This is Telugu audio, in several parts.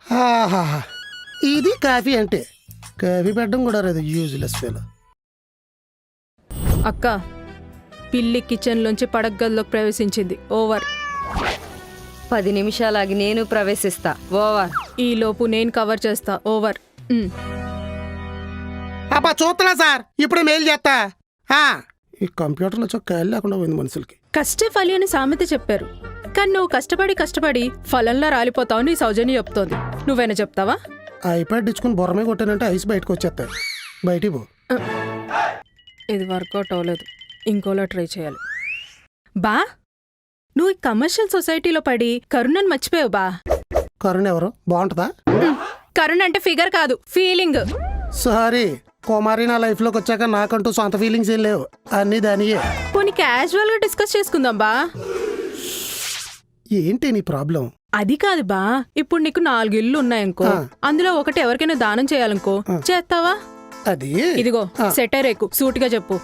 ఆహాహా. ఇది కాఫీ అంటే కాఫీ పెట్టడం కూడా రాదు, యూజ్లెస్ ఫెలో. అక్క, పిల్లి కిచెన్లోంచి పడగదిలోకి ప్రవేశించింది. ఓవర్. 10 నిమిషాలాగి నేను ప్రవేశిస్తా. ఓవర్. ఈలోపు నేను కవర్ చేస్తా. ఓవర్. అబ్బా చూస్తున్నా సార్, ఇప్పుడే మెయిల్ చేస్తా. ఈ కంప్యూటర్లో కాయలు లేకుండా పోయింది మనుషులకి. కష్టే ఫలి అని సామెత చెప్పారు, కానీ నువ్వు కష్టపడి ఫలంలా రాలిపోతావు నీ సౌజన్య చెప్తోంది. నువ్వైనా చెప్తావా? ఐప్యాడ్ ఇచ్చుకుని బొరమే కొట్టానంటే ఐస్ బయటకు వచ్చేస్తాయి. బయటికి పో. ఇది వర్కౌట్ అవ్వలేదు, ఇంకోలా ట్రై చేయాలి. బా, నువ్వు ఈ కమర్షియల్ సొసైటీలో పడి కరుణని మర్చిపోయావు బా. కరుణ ఎవరు? బాగుంటుందా? కరుణ అంటే ఫిగర్ కాదు, ఫీలింగ్. సారీ కుమారి, నా లైఫ్లోకి వచ్చాక నాకంటూ సొంత ఫీలింగ్స్ ఏం లేవు, అన్నీ దానియే. పోనీ క్యాజువల్ గా డిస్కస్ చేసుకుందాం బా. ఏంటి నీ ప్రాబ్లం? అది కాదు బా, ఇప్పుడు నీకు 4 ఇళ్ళు ఉన్నాయనుకో, అందులో ఒకటి ఎవరికైనా దానం చేయాలనుకో, చేస్తావా? అది ఇదిగో సెటర్ ఎక్కు, సూటిగా చెప్పు.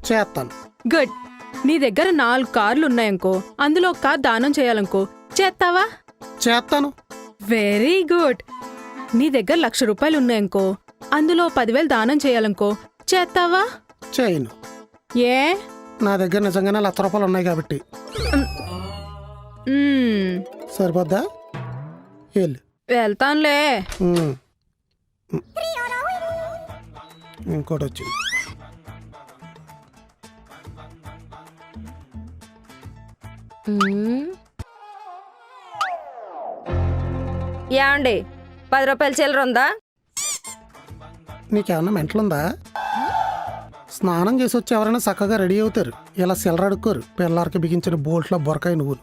చేస్తాను. గుడ్. నీ దగ్గర 4 కార్లు ఉన్నాయనుకో, అందులో ఒక కార్ దానం చేయాలనుకో, చేస్తావా? చేస్తాను. Very good. నీ దగ్గర 1,00,000 రూపాయలు ఉన్నాయనుకో, అందులో 10,000 దానం చేయాలనుకో, చేస్తావా? చేయను. ఏ? నా దగ్గర నిజంగానే 1,00,000 రూపాయలు ఉన్నాయి కాబట్టి. సరిపోద్దా? వెళ్తానులే. ఇంకోటి వచ్చింది. ఏమండి, 10 రూపాయల చిల్లర ఉందా? నీకేమన్నా మెంటలుందా? స్నానం చేసి వచ్చి ఎవరైనా చక్కగా రెడీ అవుతారు, ఇలా సిల్లర అడుక్కోరు. పిల్లలకి బిగించిన బోల్ట్లో బొరకాయ నువ్వు.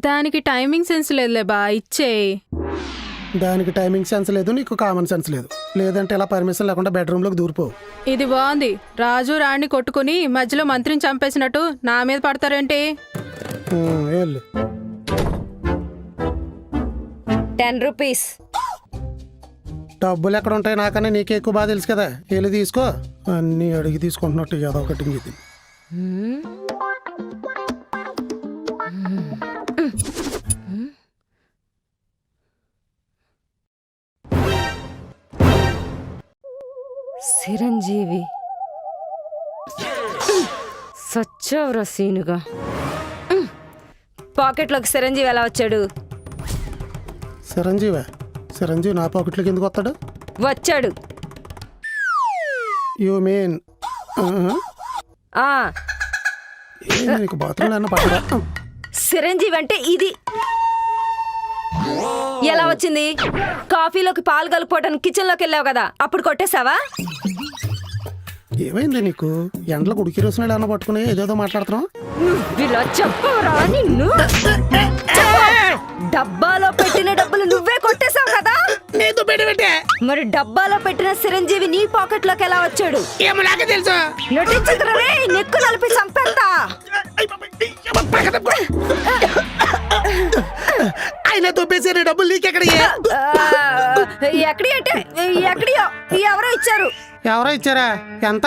దానికి టైమింగ్ సెన్స్ లేదులే బా, ఇచ్చేయి. దానికి టైమింగ్ సెన్స్ లేదు, నీకు కామన్ సెన్స్ లేదు. లేదంటే ఇలా పర్మిషన్ లేకుండా బెడ్రూమ్లోకి దూరిపోవు. ఇది బాగుంది. రాజు రాణి కొట్టుకుని మధ్యలో మంత్రిని చంపేసినట్టు నా మీద పడతారేంటి? వెళ్ళు. 10 రూపీస్. డబ్బులు ఎక్కడ ఉంటాయి నాకన్నా నీకే ఎక్కువ బాగా తెలుసు కదా. వెళ్ళి తీసుకో. అన్నీ అడిగి తీసుకుంటున్నట్టు ఏదో ఒకటి. ఇది చిరంజీవి సచ్చవరా సీనుగా. పాకెట్లోకి చిరంజీవి ఎలా వచ్చాడు? చిరంజీవి నా పాకెట్లోకి ఎందుకు వస్తాడు? వచ్చాడు. యూ మీన్ నీకు బాత్రూంలో అన్న పట్టడా? చిరంజీవి అంటే ఇది. ఎలా వచ్చింది? కాఫీలోకి పాలు కలుపుకోవటానికి కిచెన్లోకి వెళ్ళావు కదా, అప్పుడు కొట్టేశావా? ఏమైంది నీకు? ఎండలో ఉడికి రోజున అన్న పట్టుకుని ఏదేదో మాట్లాడుతున్నావు. ఇలా చెప్పరా నిన్ను? డబ్బాలో పెట్టిన డబ్బులు నువ్వే కొట్టేశావు కదా. మరి డబ్బాలో పెట్టిన చిరంజీవి నీ పాకెట్ లోకి ఎలా వచ్చాడు? తెలుసు. నటించదురే, నెక్కు నలిపి చంపేస్తా. ఆయన దొబ్బేసే డబ్బులు నీకెక్కడ? ఎక్కడి అంటే ఎక్కడియో ఎవరో ఇచ్చారు. ఎవరో ఇచ్చారా? ఎంత?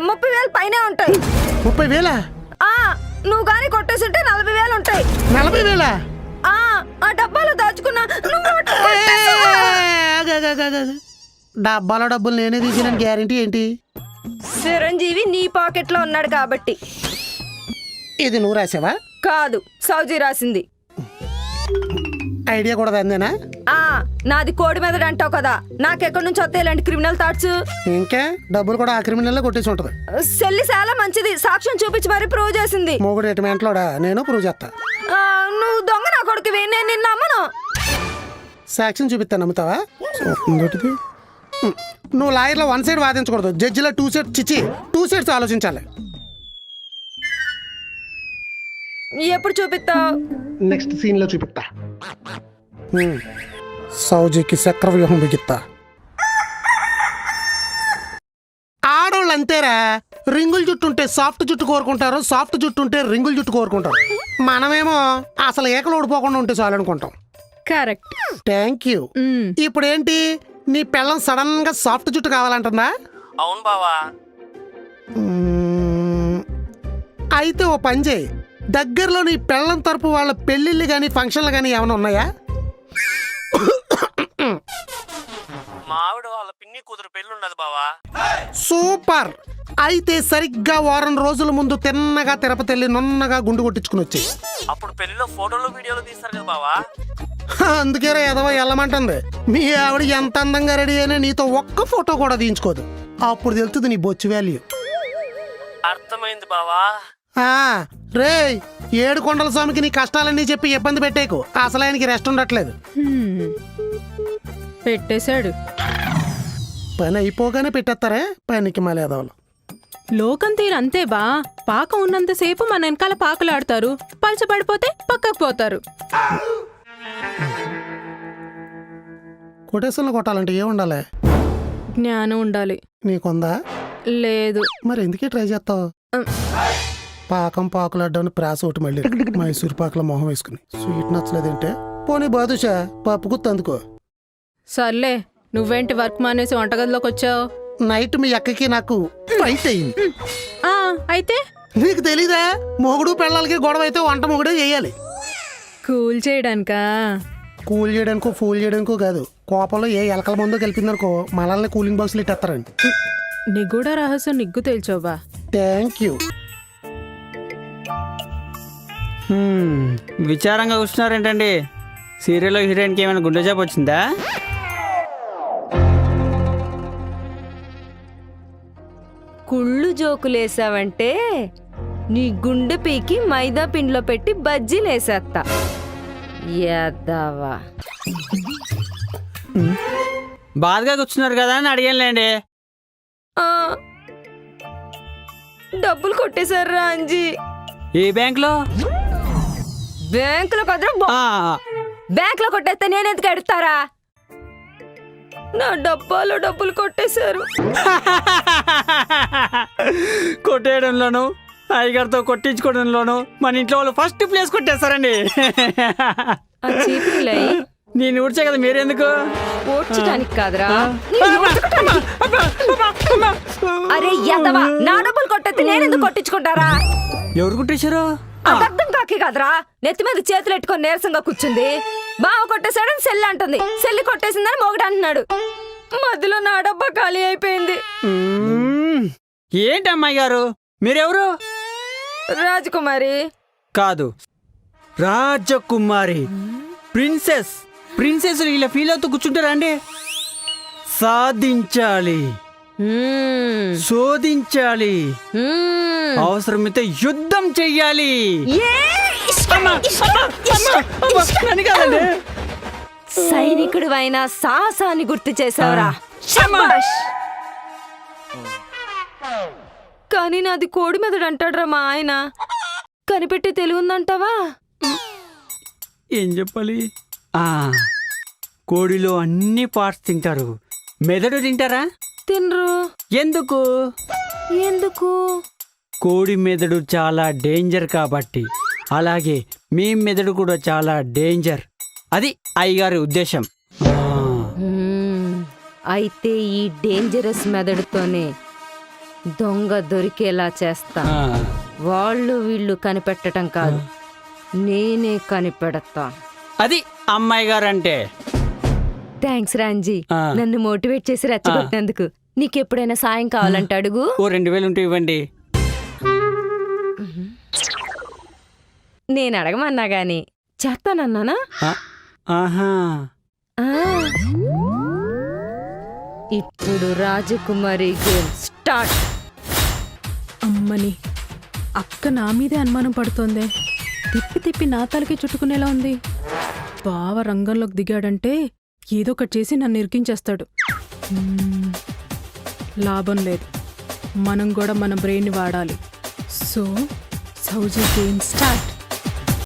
30,000 పైనే ఉంటాయి. 30,000? నువ్వు గాని కొట్టేసుంటే 40,000 ఉంటాయి. 40,000? ఆ డబ్బాలో దాచుకున్నా. డబ్బాలో డబ్బులు నేనే తీసిన గ్యారెంటీ ఏంటి? చిరంజీవి నీ పాకెట్ లో ఉన్నాడు కాబట్టి. ఇది నువ్వు రాసావా? కాదు, సౌజీ రాసింది. ఐడియా కూడా అందేనా? నాది కోడి మీద అంటావు కదా, నాకెక్కడి నుంచి వస్తాయి ఇలాంటి క్రిమినల్ థాట్స్? ఇంకా డబ్బులు కూడా ఆ క్రిమినల్ కొట్టేసి ఉంటది. సెల్లి చాలా మంచిది, సాక్ష్యం చూపించి మరీ ప్రూవ్ చేసింది. మొగుడు ఎటుమెంట్లోడా? నేను ప్రూవ్ చేస్తా. నువ్వు దొంగ నా కొడుకువి, నేను నిన్ను నమ్మను. సాక్ష్యం చూపిస్తా, నమ్ముతావా? నువ్వు లాయర్లో 1 సైడ్ వాదించకూడదు, జడ్జిలో 2 సైడ్స్ ఆలోచించాలి. ఎప్పుడు చూపిస్తావు? నెక్స్ట్ సీన్ లో చూపిస్తా. సౌజీకి చక్రవ్యూహం బిగిస్తా. ఆడోళ్ళు అంతేరా, రింగుల జుట్టు ఉంటే సాఫ్ట్ జుట్టు కోరుకుంటారు, సాఫ్ట్ జుట్టు ఉంటే రింగుల జుట్టు కోరుకుంటారు. మనమేమో అసలు ఏకలు ఓడిపోకుండా ఉంటే చాలు అనుకుంటాం. కరెక్ట్. Thank you. ఇప్పుడు ఏంటి, నీ పెళ్ళం సడన్ గా సాఫ్ట్ జుట్టు కావాలంటుందా? అవును బావా. అయితే ఓ పని చేయి, దగ్గరలో నీ పెళ్ళం తరపు వాళ్ళ పెళ్ళిళ్ళు కానీ ఫంక్షన్లు కానీ ఏమైనా ఉన్నాయా? మావిడ వాళ్ళ పిన్ని కూతురు పెళ్ళి ఉన్నది బావా. సూపర్. అయితే సరిగ్గా వారం రోజుల ముందు తిన్నగా తిరుపతి వెళ్ళి నున్నగా గుండు కొట్టించుకుని వచ్చాయి. అప్పుడు పెళ్లిలో ఫోటోలు వీడియోలు తీస్తారు కదా బావా. అందుకేరా ఎదవ వెళ్ళమంటుంది. మీ ఆవిడ ఎంత అందంగా రెడీ అయినా నీతో ఒక్క ఫోటో కూడా తీయించుకోదు. అప్పుడు తెలుస్తుంది నీ బొచ్చు వాల్యూ. అర్థమైంది బావా. రే, ఏడుకొండల స్వామికి నీ కష్టాలన్నీ చెప్పి ఇబ్బంది పెట్టేకు. అసలు ఆయనకి రెస్ట్ ఉండట్లేదు. పెట్టేశాడు. పని అయిపోగానే పెట్టేస్తారే పనికి మళ్ళీ ఎదవలు. లోకం తీరు అంతే బా. పాకం ఉన్నంతసేపు మన వెనకాల పాకలాడతారు, పలచబడిపోతే పక్కకు పోతారు. కొటేషన్లు కొట్టాలంటే ఏ ఉండాలి? జ్ఞానం ఉండాలి. నీకుందా? లేదు. మరి ఎందుకే ట్రై చేస్తావు? పాకం పాకులాడ్డాన్ని ప్రాస ఒకటి మళ్ళీ మైసూర్ పాకల మొహం వేసుకుని స్వీట్ నచ్చలేదంటే పోనీ బాదుషా పప్పు గుర్తు అందుకో. సర్లే, నువ్వేంటి వర్క్ మానేసి వంటగదిలోకి వచ్చావు? నైట్ మీ అక్కకి నాకు ఫైట్ అయింది. అయితే నీకు తెలీదా? మొగుడు పెళ్ళాలకి గొడవ అయితే వంట మొగుడే చేయాలి. కూల్ చేయడానికా? కూల్ చేయడానికో ఫూల్ చేయడానికో కాదు. కోపంలో ఏ ఎలకల మందో కలిపిందనుకో మనల్ని కూలింగ్ బాక్స్లు ఇట్టేస్తారండి. నిగూఢ రహస్యం నిగ్గు తేల్చోబా. Thank you. విచారంగా కూర్చున్నారేంటండి? సీరియల్లో హీరోయిన్కి ఏమైనా గుండె జాబ్ వచ్చిందా? కుళ్ళు జోకులేసావంటే నీ గుండె పీకి మైదా పిండిలో పెట్టి బజ్జీలేసేస్తా. యాదవా. బాధగా కూర్చున్నారు కదా అని అడిగానులేండి. డబ్బులు కొట్టేశారా అంజీ? ఏ బ్యాంక్లో? బ్యాంకులో కదరా. బ్యాంకులో కొట్టేస్తే నేనెందుకు ఎడతారా? నా డబ్బాలో డబ్బులు కొట్టేశారు. కొట్టేయడంలోను టైగర్తో కొట్టించుకోవడంలోను మన ఇంట్లో వాళ్ళు ఫస్ట్ ప్లేస్ కొట్టేస్తారండి. నేను ఊడ్చే కదా మీరెందుకు? ఓడ్చడానికి కాదురా. అరే యదవా, నా డబ్బులు కొట్టేస్తే నేనెందుకు కొట్టించుకుంటారా? ఎవరు కొట్టేశారు? అర్థం కాకి కాదురా. నెత్తి మీద చేతులు ఎట్టుకొని నీరసంగా కూర్చుంది. బావ కొట్టేశాడని సెల్లి అంటుంది. సెల్లి కొట్టేసిందని మొగుడు అంటున్నాడు. మధ్యలో నా డబ్బా ఖాళీ అయిపోయింది. ఏంటి అమ్మాయి గారు మీరెవరు? రాజకుమారి కాదు, రాజకుమారి. ప్రిన్సెస్. ప్రిన్సెస్ ఇలా ఫీల్ అవుతూ కూర్చుంటారా అండి? సాధించాలి, శోధించాలి, అవసరమైతే యుద్ధం చెయ్యాలి. సైనికుడు అయినా సాహసాన్ని గుర్తు చేసావురా. కానీ నాది కోడి మెదడు అంటాడురా మా ఆయన. కనిపెట్టి తెలివిందంటావా? ఏం చెప్పాలి? కోడిలో అన్ని పార్ట్స్ తింటారు, మెదడు తింటారా? తినరు. ఎందుకు? ఎందుకు? కోడి మెదడు చాలా డేంజర్ కాబట్టి. అలాగే మీ మెదడు కూడా చాలా డేంజర్. అది అయ్యగారి ఉద్దేశం. అయితే ఈ డేంజరస్ మెదడుతోనే దొంగ దొరికేలా చేస్తా. వాళ్ళు వీళ్ళు కనిపెట్టడం కాదు, నేనే కనిపెడతా. అది అమ్మాయి గారు అంటే. థ్యాంక్స్ రాంజీ, నన్ను మోటివేట్ చేసి రెచ్చగొట్టినందుకు. నీకెప్పుడైనా సాయం కావాలంటే అడుగు. ఓ 2000 ఉంటే ఇవ్వండి. నేను అడగమన్నా గాని చేస్తానన్నానా? ఆహా. ఇప్పుడు రాజకుమారి గేమ్ స్టార్ట్. అమ్మని అక్క నా మీదే అనుమానం పడుతోంది. తిప్పి తిప్పి నా తలకి చుట్టుకునేలా ఉంది. బావ రంగంలోకి దిగాడంటే ఏదో ఒకటి చేసి నన్ను ఇరికించేస్తాడు. లాభం లేదు. మనం కూడా మన బ్రెయిన్ని వాడాలి. సో సౌజీ గేమ్ స్టార్ట్.